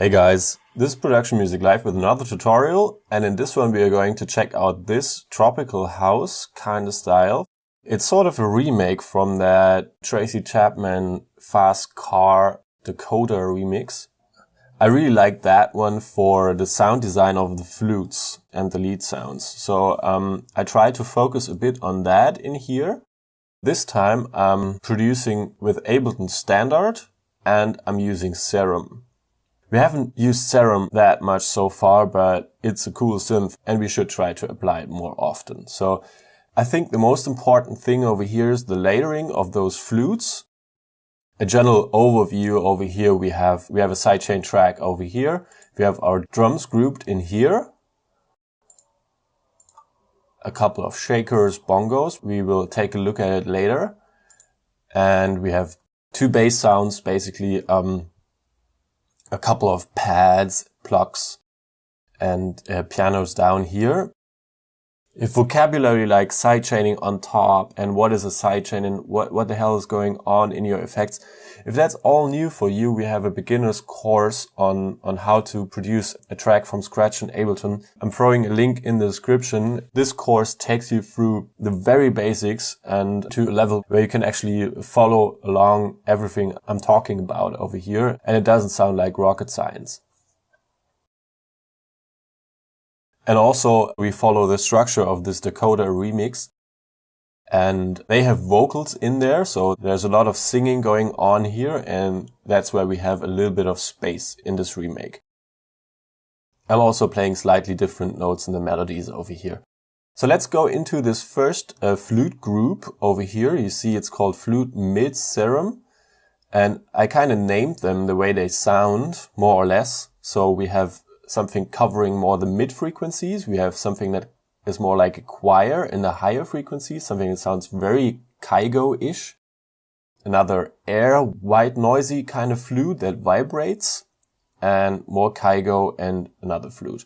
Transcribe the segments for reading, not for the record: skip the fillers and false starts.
Hey guys, this is Production Music Live with another tutorial, and in this one we are going to check out this tropical house kind of style. It's sort of a remake from that Tracy Chapman Fast Car Dakota remix. I really like that one for the sound design of the flutes and the lead sounds. So I try to focus a bit on that in here. This time I'm producing with Ableton Standard and I'm using Serum. We haven't used Serum that much so far, but it's a cool synth and we should try to apply it more often. So I think the most important thing over here is the layering of those flutes. A general overview over here, we have a sidechain track over here. We have our drums grouped in here. A couple of shakers, bongos. We will take a look at it later. And we have two bass sounds, basically, a couple of pads, plucks, and pianos down here. If vocabulary like sidechaining on top and what is a sidechain and what the hell is going on in your effects, if that's all new for you, we have a beginner's course on how to produce a track from scratch in Ableton. I'm throwing a link in the description. This course takes you through the very basics and to a level where you can actually follow along everything I'm talking about over here, and it doesn't sound like rocket science. And also, we follow the structure of this Dakota remix. And they have vocals in there, so there's a lot of singing going on here, and that's where we have a little bit of space in this remake. I'm also playing slightly different notes in the melodies over here. So let's go into this first flute group over here. You see it's called Flute Mid Serum. And I kind of named them the way they sound, more or less. So we have something covering more the mid frequencies. We have something that is more like a choir in the higher frequencies, something that sounds very Kygo-ish. Another air, white, noisy kind of flute that vibrates, and more Kygo and another flute.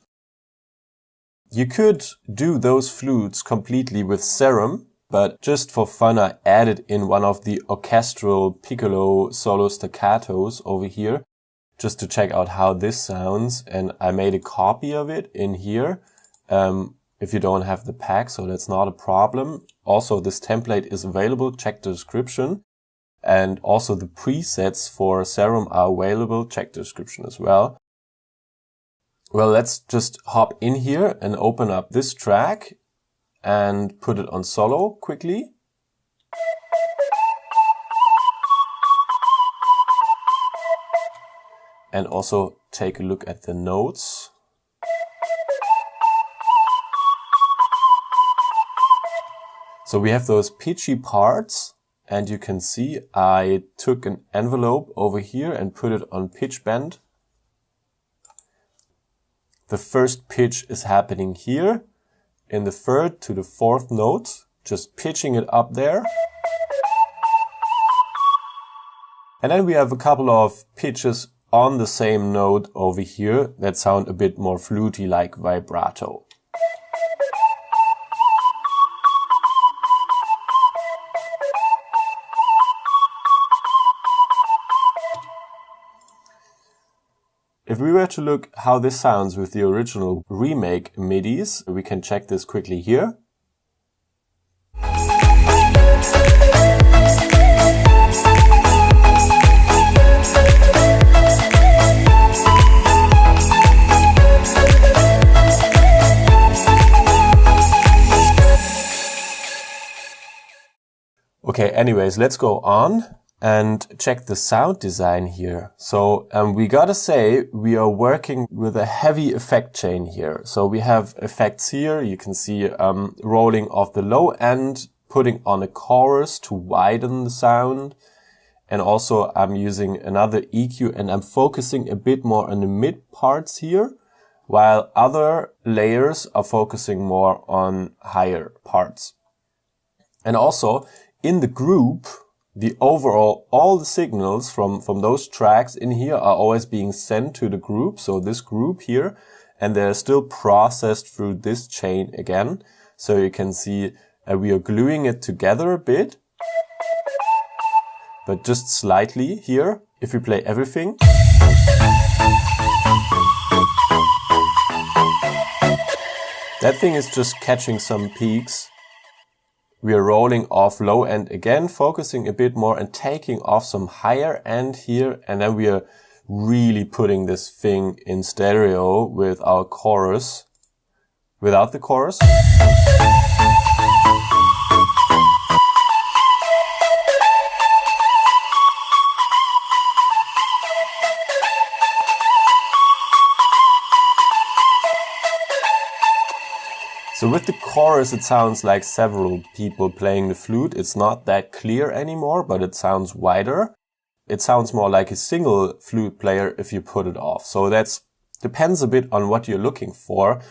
You could do those flutes completely with Serum, but just for fun I added in one of the orchestral piccolo solo staccatos over here, just to check out how this sounds, and I made a copy of it in here if you don't have the pack, so that's not a problem. Also, this template is available, check the description, and also the presets for Serum are available, check the description as well. Well, let's just hop in here and open up this track and put it on solo quickly. And also take a look at the notes. So we have those pitchy parts, and you can see I took an envelope over here and put it on pitch bend. The first pitch is happening here in the third to the fourth note, just pitching it up there. And then we have a couple of pitches on the same note over here that sound a bit more fluty, like vibrato. If we were to look how this sounds with the original remake MIDIs, we can check this quickly here. Okay, anyways, let's go on and check the sound design here. So we gotta say we are working with a heavy effect chain here. So we have effects here. You can see rolling off the low end, putting on a chorus to widen the sound. And also I'm using another EQ and I'm focusing a bit more on the mid parts here, while other layers are focusing more on higher parts. And also in the group, the overall, all the signals from those tracks in here are always being sent to the group. So this group here, and they're still processed through this chain again. So you can see we are gluing it together a bit, but just slightly here. If we play everything, That thing is just catching some peaks. We are rolling off low end again, focusing a bit more and taking off some higher end here. And then we are really putting this thing in stereo with our chorus, without the chorus. So with the chorus, it sounds like several people playing the flute. It's not that clear anymore, but it sounds wider. It sounds more like a single flute player if you put it off. So that depends a bit on what you're looking for.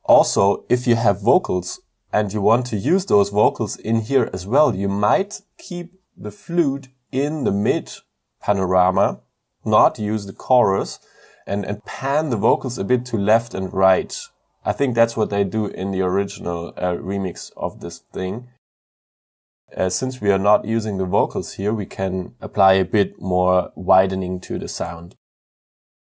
Also, if you have vocals and you want to use those vocals in here as well, you might keep the flute in the mid panorama, not use the chorus, and pan the vocals a bit to left and right. I think that's what they do in the original remix of this thing. Since we are not using the vocals here, we can apply a bit more widening to the sound.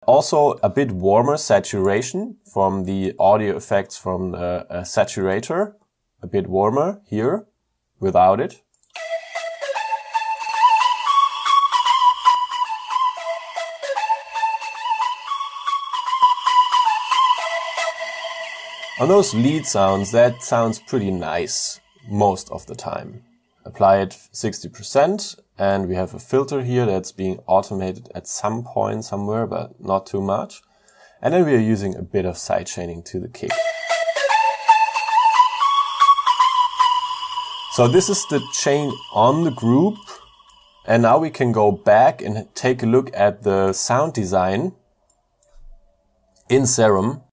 Also, a bit warmer saturation from the audio effects from the saturator. A bit warmer here, without it. On those lead sounds, that sounds pretty nice most of the time. Apply it 60% and we have a filter here that's being automated at some point somewhere, but not too much. And then we are using a bit of sidechaining to the kick. So this is the chain on the group. And now we can go back and take a look at the sound design in Serum.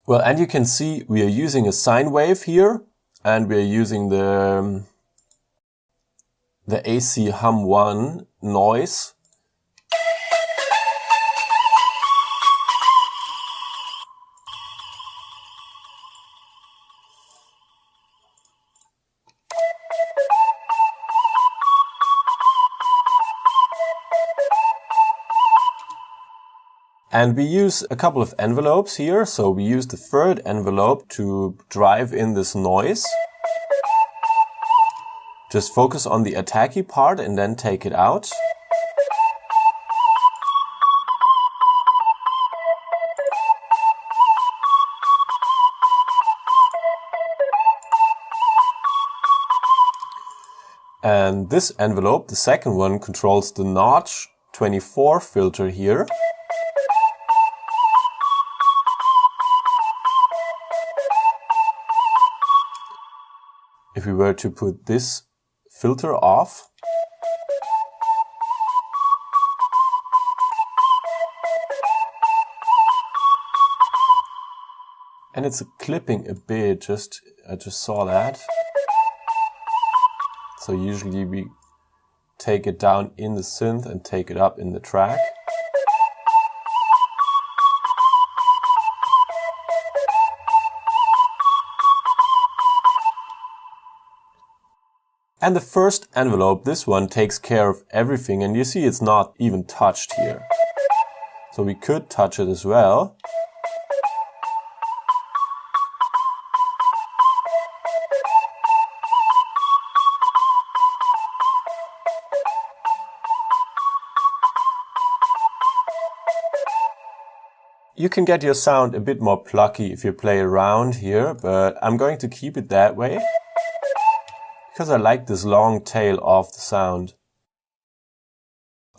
Well, and you can see we are using a sine wave here, and we are using the AC hum 1 noise. And we use a couple of envelopes here. So we use the third envelope to drive in this noise. Just focus on the attacky part and then take it out. And this envelope, the second one, controls the notch 24 filter here. If we were to put this filter off, and it's clipping a bit, I just saw that. So usually we take it down in the synth and take it up in the track. And the first envelope, this one, takes care of everything, and you see it's not even touched here. So we could touch it as well. You can get your sound a bit more plucky if you play around here, but I'm going to keep it that way, because I like this long tail of the sound.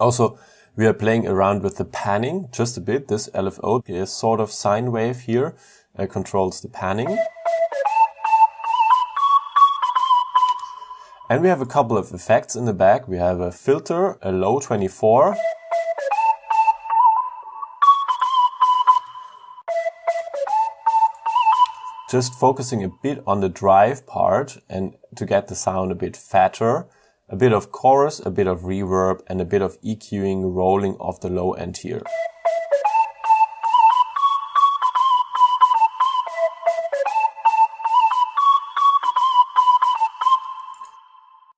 Also, we are playing around with the panning just a bit. This LFO is sort of sine wave here, controls the panning. And we have a couple of effects in the back. We have a filter, a low 24. Just focusing a bit on the drive part and to get the sound a bit fatter, a bit of chorus, a bit of reverb, and a bit of EQing, rolling off the low end here.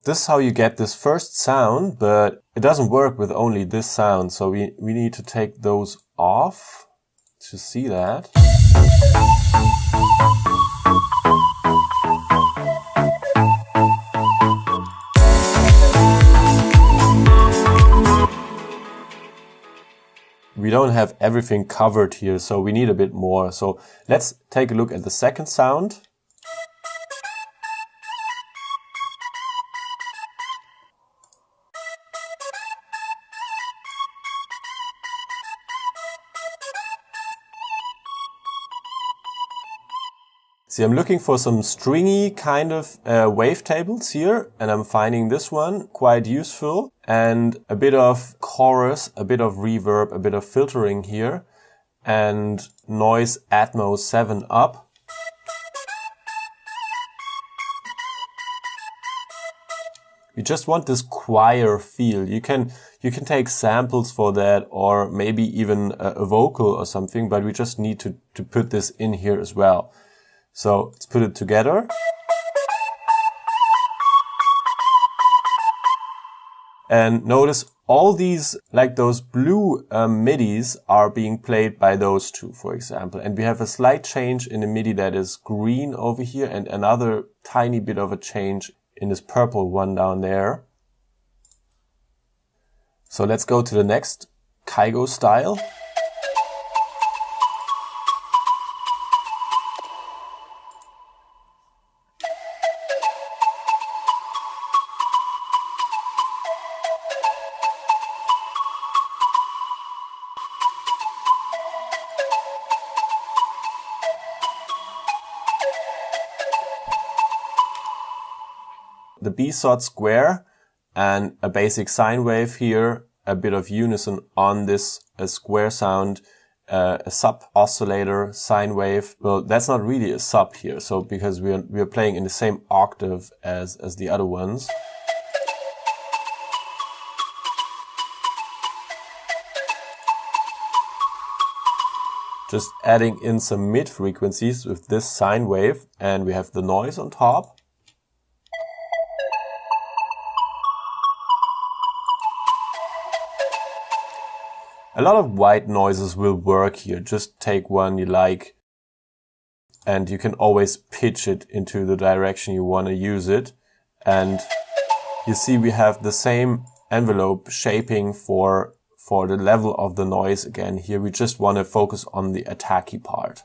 This is how you get this first sound, but it doesn't work with only this sound, so we need to take those off. to see that. We don't have everything covered here, so we need a bit more. So let's take a look at the second sound. See, I'm looking for some stringy kind of wavetables here, and I'm finding this one quite useful. And a bit of chorus, a bit of reverb, a bit of filtering here, and noise Atmos 7 up. You just want this choir feel. You can take samples for that, or maybe even a vocal or something, but we just need to put this in here as well. So let's put it together. And notice all these, like those blue MIDIs are being played by those two, for example. And we have a slight change in the MIDI that is green over here, and another tiny bit of a change in this purple one down there. So let's go to the next Kygo style. The B-sod square and a basic sine wave here, a bit of unison on this square sound, a sub oscillator sine wave. Well, that's not really a sub here, so because we are playing in the same octave as the other ones. Just adding in some mid frequencies with this sine wave, and we have the noise on top. A lot of white noises will work here. Just take one you like, and you can always pitch it into the direction you want to use it. And you see we have the same envelope shaping for the level of the noise again. Here we just want to focus on the attacky part.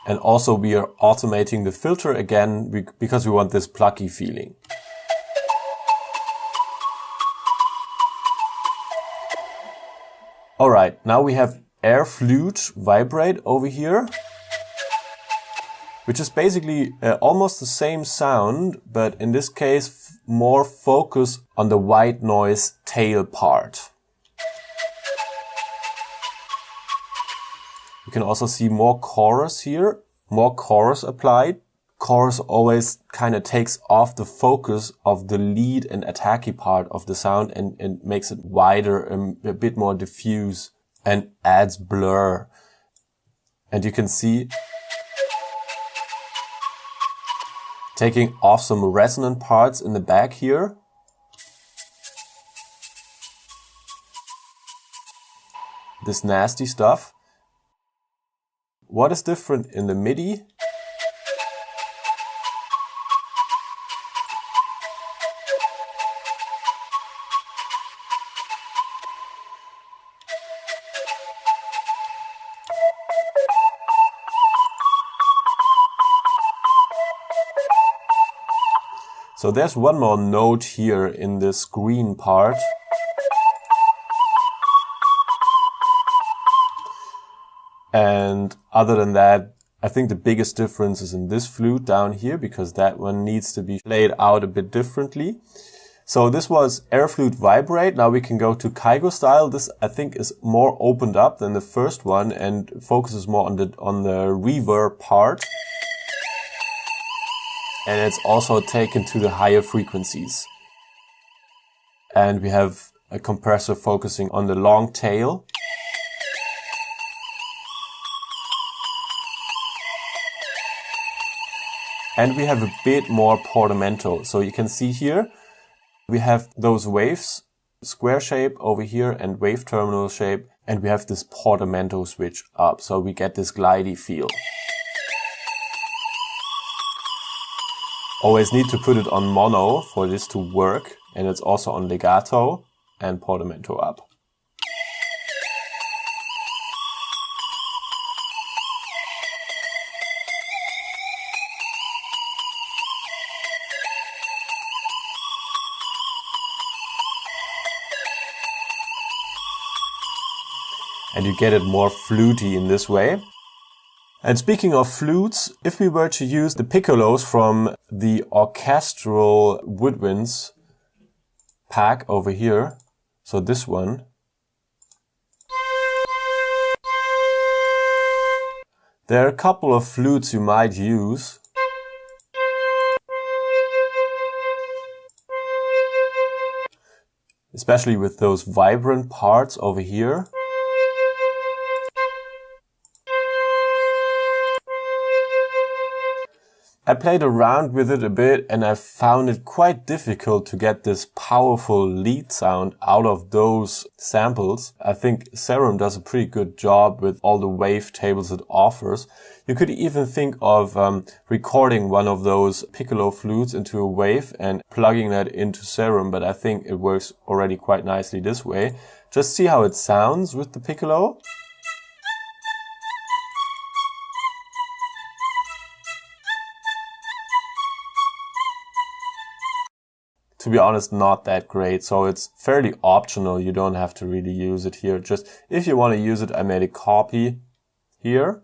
And also we are automating the filter again because we want this plucky feeling. Alright, now we have air flute vibrate over here, which is basically almost the same sound, but in this case more focus on the white noise tail part. You can also see more chorus here, more chorus applied. Chorus always kind of takes off the focus of the lead and attacky part of the sound and makes it wider and a bit more diffuse and adds blur. And you can see taking off some resonant parts in the back here. This nasty stuff. What is different in the MIDI? So there's one more note here in this green part. And other than that, I think the biggest difference is in this flute down here, because that one needs to be played out a bit differently. So this was air flute vibrate. Now we can go to Kygo style. This I think is more opened up than the first one and focuses more on the reverb part. And it's also taken to the higher frequencies. And we have a compressor focusing on the long tail. And we have a bit more portamento. So you can see here, we have those waves square shape over here and wave terminal shape, and we have this portamento switch up, so we get this glidey feel. Always need to put it on mono for this to work, and it's also on legato and portamento up. And you get it more fluty in this way. And speaking of flutes, if we were to use the piccolos from the orchestral woodwinds pack over here, so this one, there are a couple of flutes you might use. Especially with those vibrant parts over here. I played around with it a bit and I found it quite difficult to get this powerful lead sound out of those samples. I think Serum does a pretty good job with all the wave tables it offers. You could even think of recording one of those piccolo flutes into a wave and plugging that into Serum, but I think it works already quite nicely this way. Just see how it sounds with the piccolo. To be honest, not that great, so it's fairly optional. You don't have to really use it here. Just if you want to use it, I made a copy here.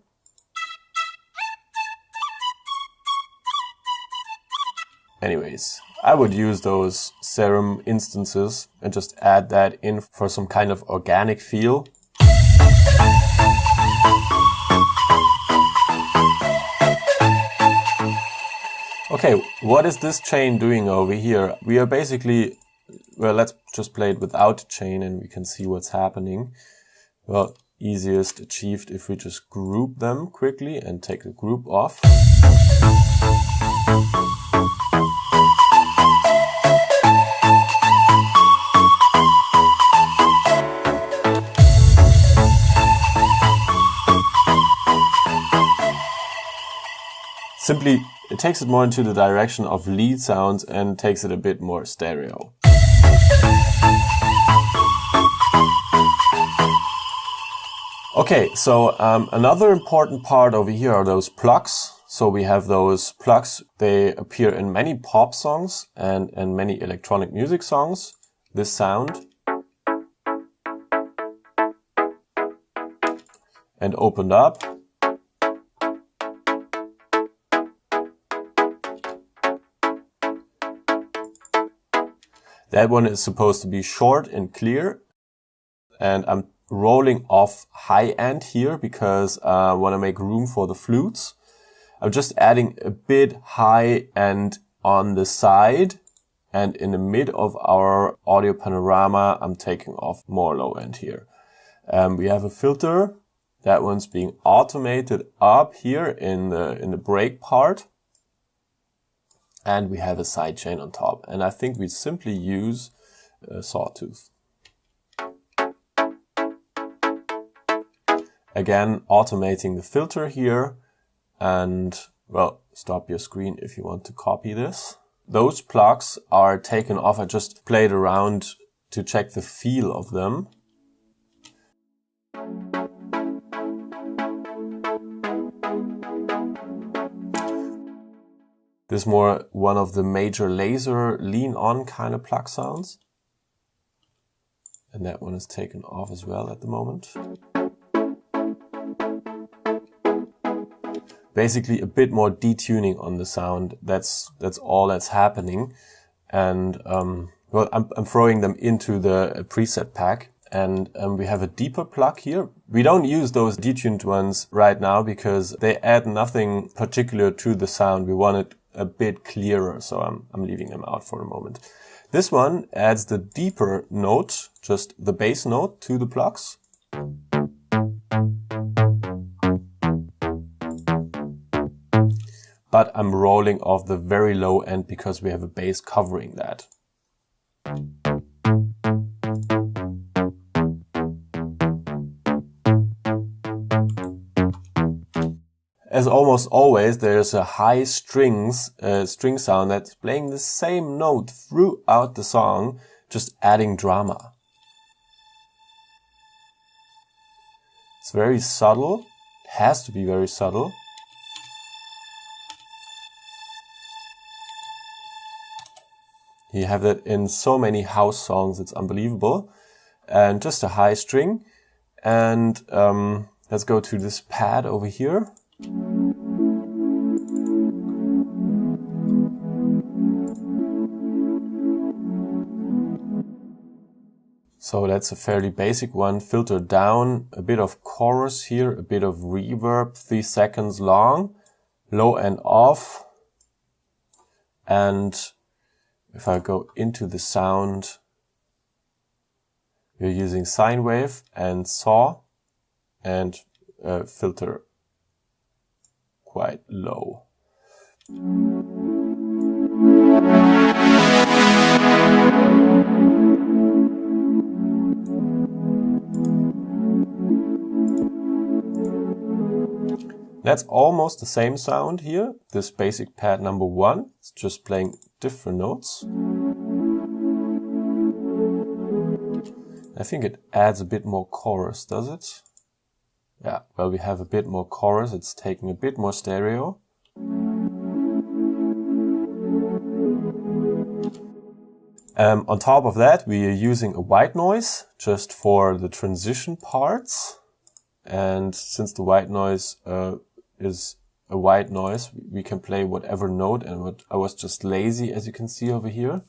Anyways, I would use those Serum instances and just add that in for some kind of organic feel. Okay, what is this chain doing over here? We are basically, well, let's just play it without a chain and we can see what's happening. Well, easiest achieved if we just group them quickly and take the group off. Simply, it takes it more into the direction of lead sounds and takes it a bit more stereo. Okay, so another important part over here are those plugs. So we have those plugs. They appear in many pop songs and many electronic music songs. This sound. And opened up. That one is supposed to be short and clear, and I'm rolling off high end here because I want to make room for the flutes. I'm just adding a bit high end on the side, and in the mid of our audio panorama, I'm taking off more low end here. We have a filter. That one's being automated up here in the break part. And we have a sidechain on top. And I think we simply use a sawtooth. Again, automating the filter here. And, well, stop your screen if you want to copy this. Those plugs are taken off. I just played around to check the feel of them. This is more one of the major laser lean-on kind of plug sounds. And that one is taken off as well at the moment. Basically a bit more detuning on the sound. That's all that's happening. And well, I'm throwing them into the preset pack. And we have a deeper plug here. We don't use those detuned ones right now because they add nothing particular to the sound. We want it a bit clearer, so I'm leaving them out for a moment. This one adds the deeper note, just the bass note, to the plugs. But I'm rolling off the very low end because we have a bass covering that. As almost always, there's a high string sound that's playing the same note throughout the song, just adding drama. It's very subtle. It has to be very subtle. You have that in so many house songs, it's unbelievable. And just a high string. And let's go to this pad over here. So that's a fairly basic one. Filter down, a bit of chorus here, a bit of reverb, 3 seconds long, low and off. And if I go into the sound, we're using sine wave and saw and filter quite low. That's almost the same sound here. This basic pad number 1, it's just playing different notes. I think it adds a bit more chorus, does it? Yeah, well, we have a bit more chorus. It's taking a bit more stereo. On top of that, we are using a white noise just for the transition parts. And since the white noise is a white noise, we can play whatever note, and I was just lazy, as you can see over here.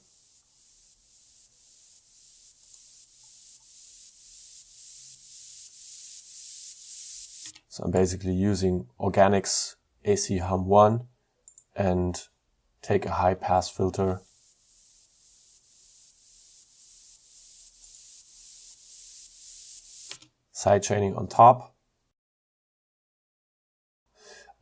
So I'm basically using Organics AC Hum 1 and take a high pass filter. Sidechaining on top.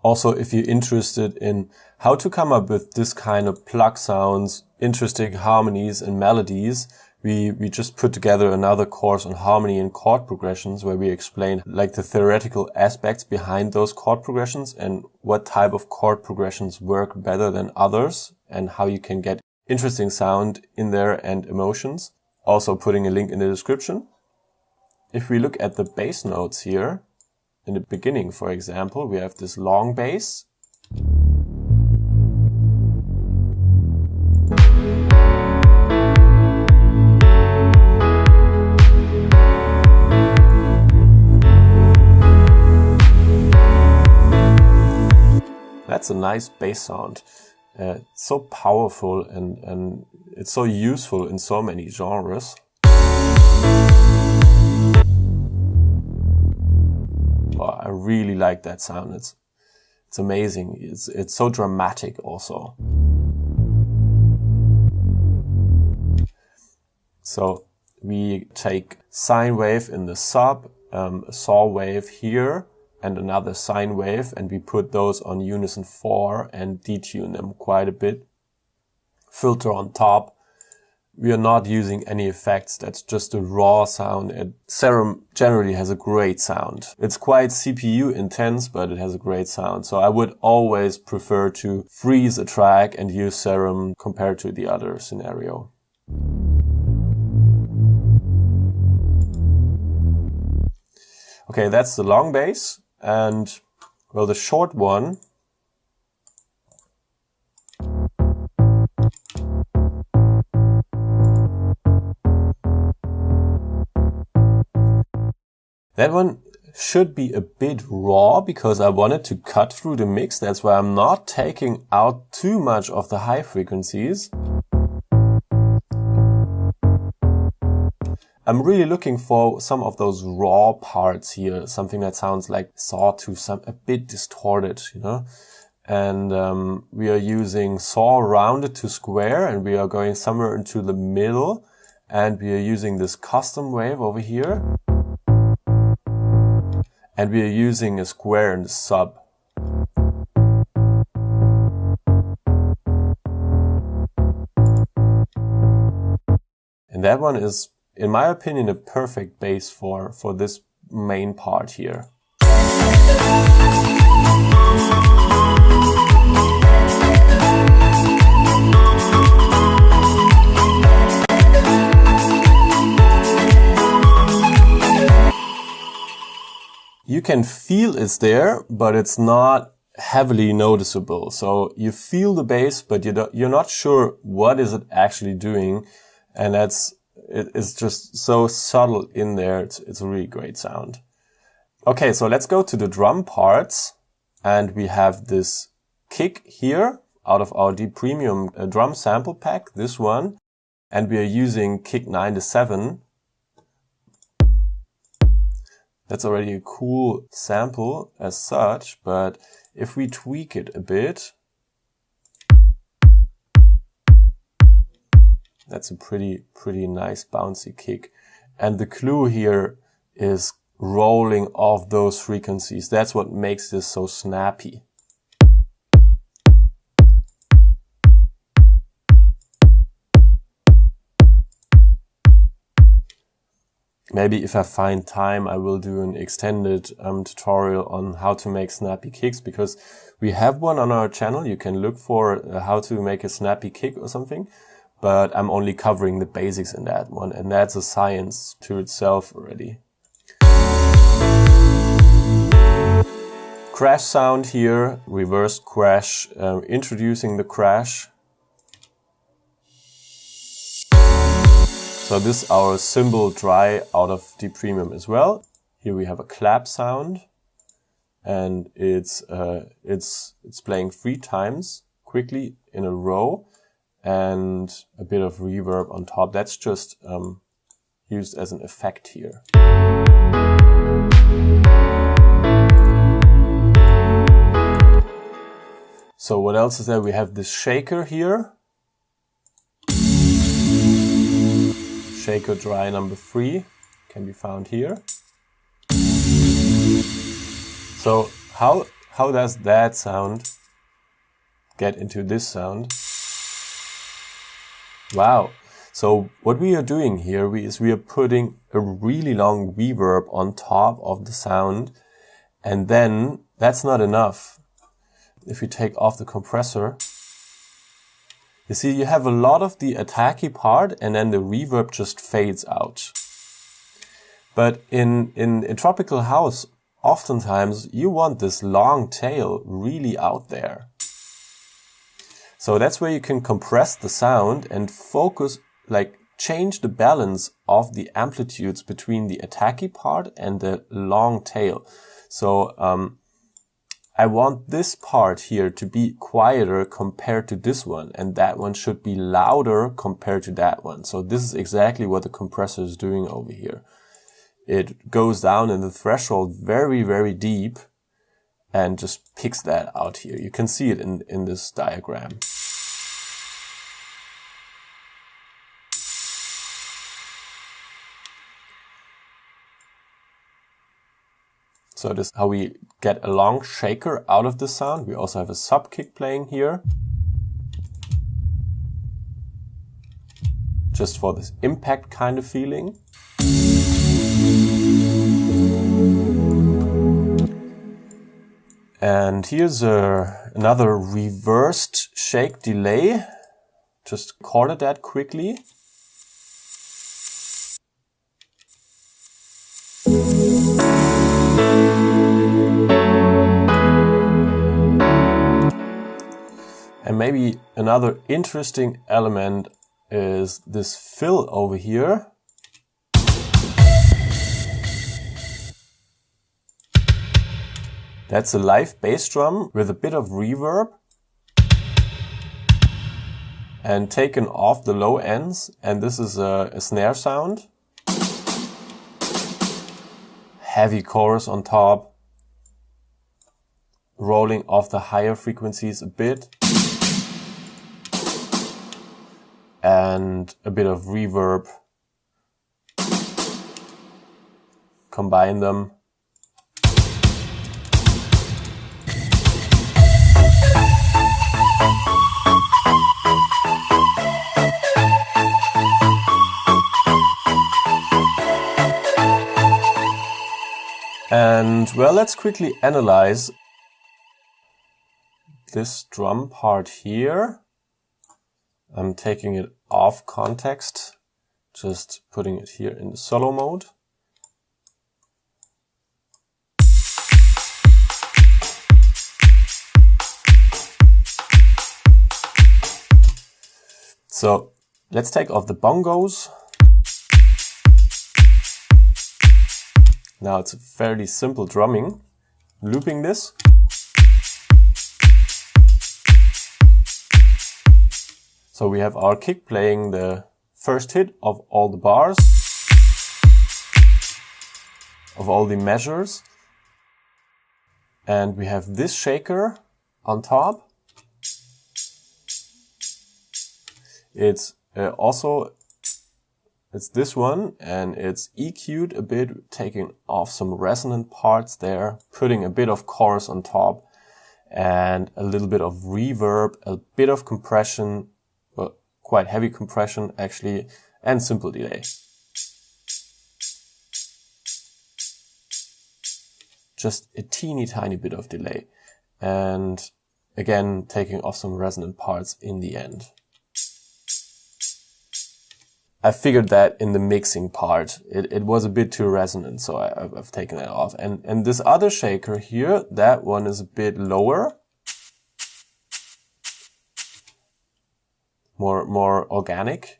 Also, if you're interested in how to come up with this kind of plug sounds, interesting harmonies and melodies, we just put together another course on harmony and chord progressions where we explain like the theoretical aspects behind those chord progressions and what type of chord progressions work better than others and how you can get interesting sound in there and emotions. Also putting a link in the description. If we look at the bass notes here, in the beginning, for example, we have this long bass. That's a nice bass sound. It's so powerful and it's so useful in so many genres. Well, I really like that sound. It's amazing. It's so dramatic also. So we take sine wave in the sub, a saw wave here, and another sine wave, and we put those on unison 4 and detune them quite a bit. Filter on top. We are not using any effects. That's just a raw sound. Serum generally has a great sound. It's quite CPU intense, but it has a great sound. So I would always prefer to freeze a track and use Serum compared to the other scenario. Okay, that's the long bass. And well, the short one, that one should be a bit raw because I wanted to cut through the mix. That's why I'm not taking out too much of the high frequencies. I'm really looking for some of those raw parts here, something that sounds like sawtooth, a bit distorted, you know. And we are using saw rounded to square, and we are going somewhere into the middle, and we are using this custom wave over here. And we are using a square in the sub. And that one is, in my opinion, a perfect bass for this main part here. you can feel it's there, but it's not heavily noticeable. So you feel the bass, but you're not sure what is it actually doing. And it's just so subtle in there. It's a really great sound. Okay, so let's go to the drum parts. And we have this kick here out of our Deep Premium drum sample pack, this one. And we are using kick 97. That's already a cool sample as such, but if we tweak it a bit, that's a pretty nice bouncy kick. And the clue here is rolling off those frequencies. That's what makes this so snappy. Maybe if I find time, I will do an extended tutorial on how to make snappy kicks, because we have one on our channel. You can look for how to make a snappy kick or something, but I'm only covering the basics in that one, and that's a science to itself already. Crash sound here, reverse crash, introducing the crash. So this is our cymbal dry out of Deep Premium as well. Here we have a clap sound, and it's playing 3 times quickly in a row, and a bit of reverb on top. That's just used as an effect here. So what else is there? We have this shaker here. Shaker dry number 3 can be found here. So how does that sound get into this sound? Wow. So what we are doing here is we are putting a really long reverb on top of the sound, and then that's not enough. If you take off the compressor, you see, you have a lot of the attacky part, and then the reverb just fades out. But in tropical house, oftentimes you want this long tail really out there. So that's where you can compress the sound and focus, like change the balance of the amplitudes between the attacky part and the long tail. So I want this part here to be quieter compared to this one, and that one should be louder compared to that one. So this is exactly what the compressor is doing over here. It goes down in the threshold very, very deep and just picks that out here. You can see it in this diagram. So this is how we get a long shaker out of the sound. We also have a sub kick playing here, just for this impact kind of feeling. And here's another reversed shake delay. Just recorded that quickly. And maybe another interesting element is this fill over here. That's a live bass drum with a bit of reverb and taken off the low ends, and this is a snare sound. Heavy chorus on top, rolling off the higher frequencies a bit, and a bit of reverb. Combine them. And well, let's quickly analyze this drum part here. I'm taking it off context, just putting it here in the solo mode. So let's take off the bongos. Now it's a fairly simple drumming. Looping this. So we have our kick playing the first hit of all the bars, of all the measures. And we have this shaker on top. It's it's this one, and it's EQ'd a bit, taking off some resonant parts there, putting a bit of chorus on top, and a little bit of reverb, a bit of compression, well, quite heavy compression actually, and simple delay. Just a teeny tiny bit of delay. And again, taking off some resonant parts in the end. I figured that in the mixing part, it was a bit too resonant, so I've taken that off. And this other shaker here, that one is a bit lower. More organic.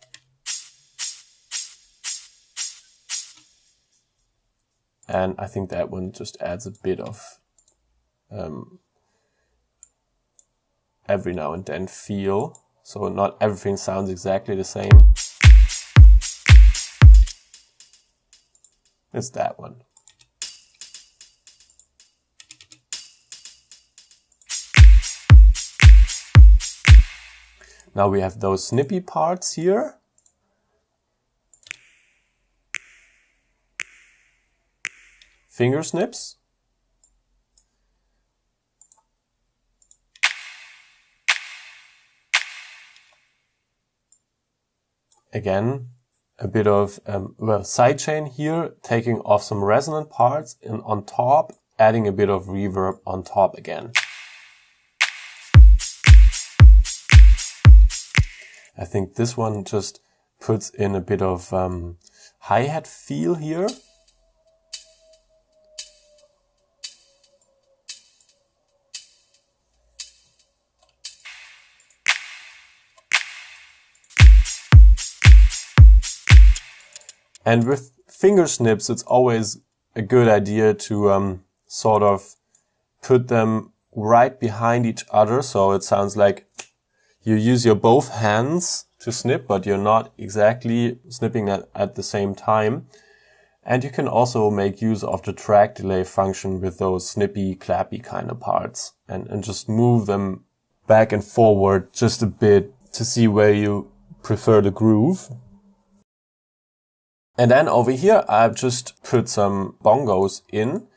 And I think that one just adds a bit of every now and then feel. So not everything sounds exactly the same. It's that one. Now we have those snippy parts here. Finger snips. Again, a bit of sidechain here, taking off some resonant parts, and on top, adding a bit of reverb on top again. I think this one just puts in a bit of hi-hat feel here. And with finger snips, it's always a good idea to sort of put them right behind each other. So it sounds like you use your both hands to snip, but you're not exactly snipping at the same time. And you can also make use of the track delay function with those snippy, clappy kind of parts and just move them back and forward just a bit to see where you prefer the groove. And then over here, I've just put some bongos in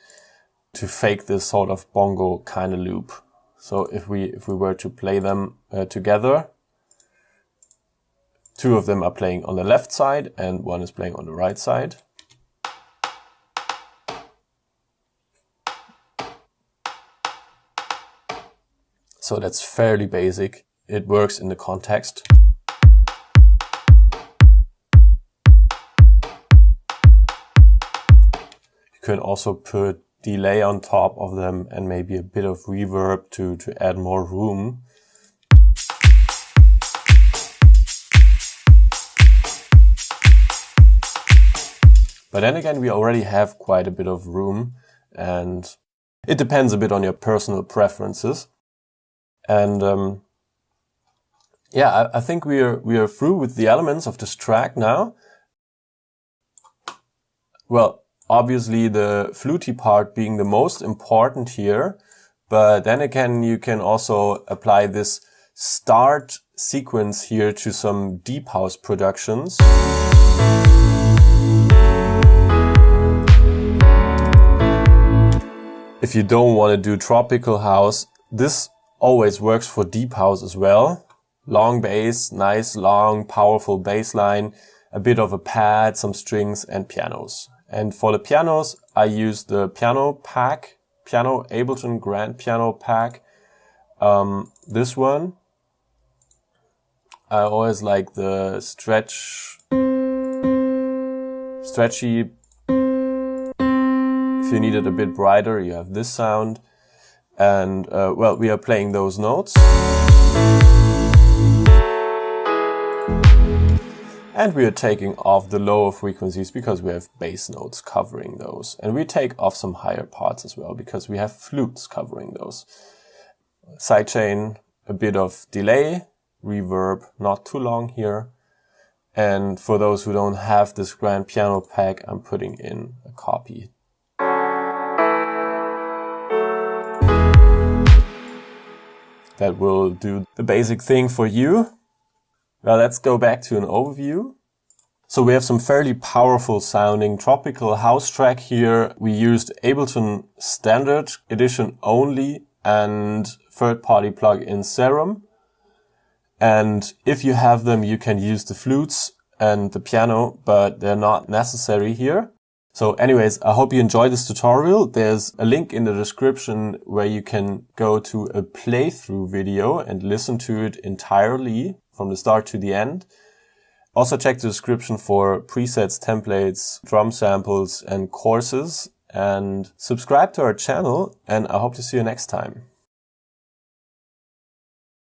to fake this sort of bongo kind of loop. So if we were to play them together, two of them are playing on the left side and one is playing on the right side. So that's fairly basic. It works in the context. You can also put delay on top of them and maybe a bit of reverb to add more room. But then again, we already have quite a bit of room, and it depends a bit on your personal preferences. And yeah, I think we are through with the elements of this track now. Well, obviously the fluty part being the most important here, but then again, you can also apply this start sequence here to some deep house productions. If you don't want to do tropical house, this always works for deep house as well. Long bass, nice, long, powerful bass line, a bit of a pad, some strings and pianos. And for the pianos, I use the piano pack, Ableton Grand Piano Pack. This one. I always like the stretchy. If you need it a bit brighter, you have this sound. And, well, we are playing those notes. And we are taking off the lower frequencies because we have bass notes covering those. And we take off some higher parts as well because we have flutes covering those. Sidechain, a bit of delay, reverb, not too long here. And for those who don't have this grand piano pack, I'm putting in a copy. That will do the basic thing for you. Well, let's go back to an overview. So we have some fairly powerful sounding tropical house track here. We used Ableton Standard Edition only and third-party plugin Serum. And if you have them, you can use the flutes and the piano, but they're not necessary here. So anyways, I hope you enjoyed this tutorial. There's a link in the description where you can go to a playthrough video and listen to it entirely from the start to the end. Also check the description for presets, templates, drum samples and courses, and subscribe to our channel, and I hope to see you next time.